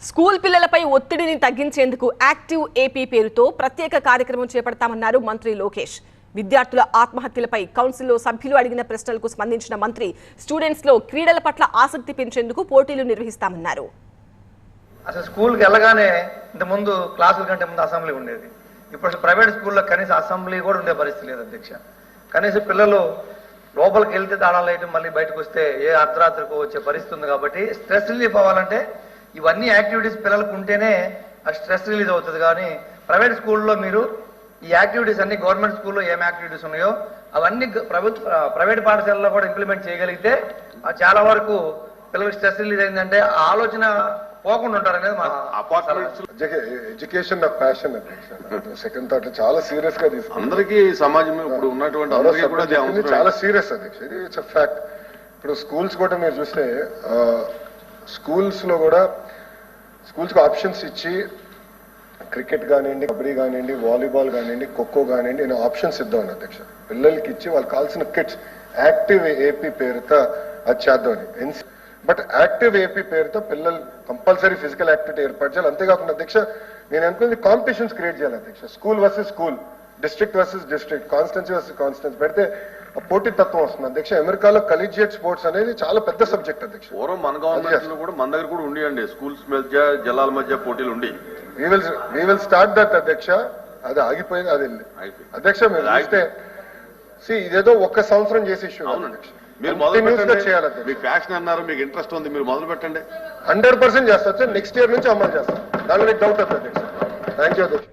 School పిల్లలపై ఒత్తిడిని తగ్గించేందుకు యాక్టివ్ ఏపీ పేరుతో ప్రత్యేక కార్యక్రమం చేపడతామన్నారు మంత్రి లోకేష్. విద్యార్థుల ఆత్మహత్యలపై కౌన్సిల్లో సభ్యులు అడిగిన ప్రశ్నలకు స్పందించిన మంత్రి స్టూడెంట్స్ లో క్రీడల పట్ల ఆసక్తి పెంచేందుకు పోటీలు నిర్వహిస్తామన్నారు. అసలు స్కూల్కి వెళ్ళగానే ఇంతకుముందు క్లాసుల కంటే ముందు అసెంబ్లీ ఉండేది. ఇప్పుడు ప్రైవేట్ స్కూల్లో కనీసం అసెంబ్లీ కూడా ఉండే పరిస్థితి లేదు అధ్యక్ష. కనీసం పిల్లలు లోపలికి వెళ్తే తాళాలు వేయటం మళ్ళీ బయటకు వస్తే ఏ అర్ధరాత్రికి వచ్చే పరిస్థితి ఉంది. కాబట్టి స్ట్రెస్ రిలీఫ్ అవ్వాలంటే ఇవన్నీ యాక్టివిటీస్ పిల్లలకు ఉంటేనే ఆ స్ట్రెస్ రిలీజ్ అవుతుంది. కానీ ప్రైవేట్ స్కూల్లో మీరు ఈ యాక్టివిటీస్ అన్ని గవర్నమెంట్ స్కూల్లో ఏం యాక్టివిటీస్ ఉన్నాయో అవన్నీ ప్రైవేట్ పాఠశాలలో కూడా ఇంప్లిమెంట్ చేయగలిగితే చాలా వరకు పిల్లలకి స్ట్రెస్ రిలీజ్ అయిందంటే ఆ ఆలోచన పోకుండా ఉంటారు అనేది మా ఎడ్యుకేషన్ నా ప్యాషన్. సెకండ్ థాట్ చాలా సీరియస్ గా తీసుకుంటాం. అందరికీ సమాజం ఇప్పుడు ఉన్నటువంటి చాలా సీరియస్ అధ్యక్ష. ఇది ఇట్స్ ఫ్యాక్ట్. ఇప్పుడు స్కూల్స్ కూడా మీరు చూస్తే స్కూల్స్ లో కూడా స్కూల్స్ కి ఆప్షన్స్ ఇచ్చి క్రికెట్ కానివ్వండి, కబడ్డీ కానివ్వండి, వాలీబాల్ కానివ్వండి, ఖోఖో కానివ్వండి, నేను ఆప్షన్స్ ఇద్దామని అధ్యక్ష. పిల్లలకి ఇచ్చి వాళ్ళకి కావాల్సిన కిట్స్ యాక్టివ్ ఏపీ పేరుతో అది చేద్దామని. బట్ యాక్టివ్ ఏపీ పేరుతో పిల్లలు కంపల్సరీ ఫిజికల్ యాక్టివిటీ ఏర్పాటు చేయాలి. అంతేకాకుండా అధ్యక్ష నేను అనుకున్నది కాంపిటీషన్స్ క్రియేట్ చేయాలి అధ్యక్ష. School versus school, district versus district, constituency versus constituency పెడితే పోటీ తత్వం వస్తుంది అధ్యక్ష. అమెరికాలో కలీజియేట్ స్పోర్ట్స్ అనేది చాలా పెద్ద సబ్జెక్ట్ అధ్యక్ష. పూర్వం మన గవర్నమెంట్ లో కూడా మన దగ్గర కూడా ఉండి స్కూల్స్ మధ్య జిల్లాల మధ్య పోటీలు ఉండి we will start that అధ్యక్ష. అది ఆగిపోయింది. అది అధ్యక్ష మీరు చూస్తే ఇదేదో ఒక్క సంవత్సరం చేసి ఇష్యూ అధ్యక్ష. మీరు మొదలు చేయాలి. మీకు ప్యాషన్ అన్నారు, మీకు ఇంట్రెస్ట్ ఉంది, మీరు మొదలు పెట్టండి. 100% చేస్తారు. నెక్స్ట్ ఇయర్ నుంచి అమలు చేస్తారు. దానిలో డౌట్ వద్దు అధ్యక్ష. థ్యాంక్ యూ అధ్యక్ష.